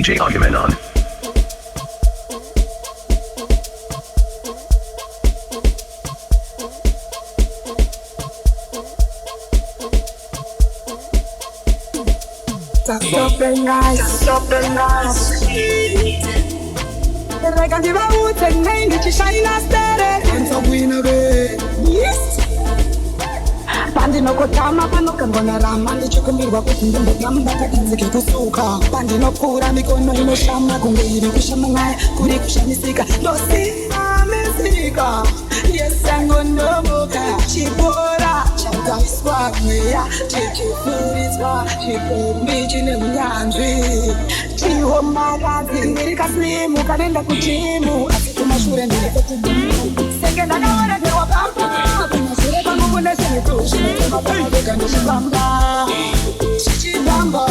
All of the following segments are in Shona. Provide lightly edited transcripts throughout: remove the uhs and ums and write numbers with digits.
DJ Agamemnon. Stop and nice. Like I give a wood and name that you shine a star. And so we know it. Yes. Bandi no kotama pano kangona rama ndichukumbirwa kuti ndimboyamba takanzike kusuka bandi nopfuura mikono inoshama kunge iri kushama naye kuri kushamisika ndosiya misika yesangonomoka chibora chakaiswa mweya chichifuriswa chipombi chine unyanzvi chihomakadzi ndiri kaslimu kanenda kuchimu asi kumashure ndiri kutidimu senge ndakaonekerwa pamba kumashure pangu Chichibamba,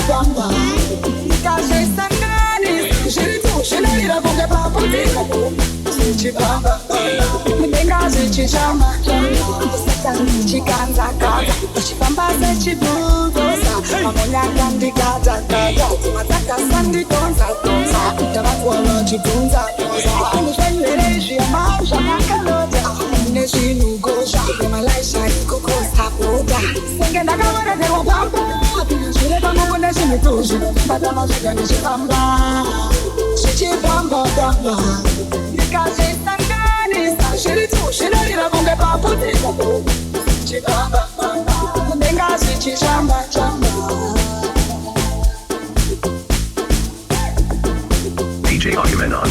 nikazesangani, shiritu, shinarira kunge paputika. Chichibamba, nengazi chichama, sakani chikanza kaza, chibamba se chibudosa, mamonyaka ndikata kata, mataka sandi tonza tonza, tabakuwa chibunza tonza, anishenyereji ya mausha makalota, neshinugosha, malaisha kukosa puta, senge ndakawara tewa pampa, pinashure pangu neshinitushi, batama shika nishibamba, chichibamba bamba, nikaze sangani, shiritu, shinarira kunge paputika, chichibamba bamba, nengazi chichamba chamba. DJ Agamemnon.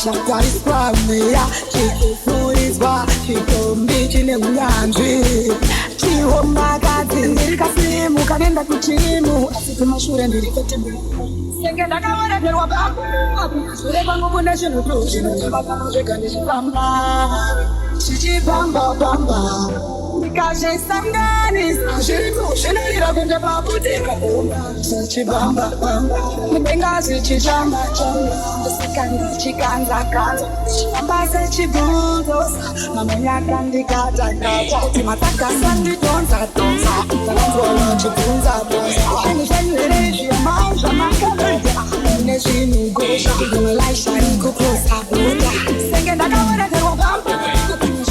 Chakaiswa mweya, chikufuriswa, chikombi chine unyanzvi chihomakadzi ndiri kaslimu kanenda kuchimu asi kumashure ndiri kutimu senge ndakaonekerwa pambu kumashure pangu kune chinhutu chinochibata zvega ndichifamba chichibamba bamba nikazvisanganisa zviritu zvinoira kunge paputika chichibamba bamba mudengazi chichamba chamba ndisikandi chikanza kanza chifamba sechibudosa mamonyaka ndikata kata kuti matakasa ndidonza donza takanzwala chibunza bonza anishanyereji yamau zvamakalota nezvinugosha kumalaisha nikukosa buda senge ndakaonekerwa pamba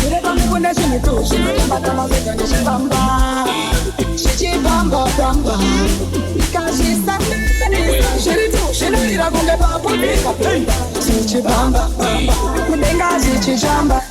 shure pangu nezvinhutu zvinotambatama zvega ndichifamba chichibamba bamba nikazvisanganisa zviritu zvinoira kunge paputika chichibamba bamba mudengazi chichamba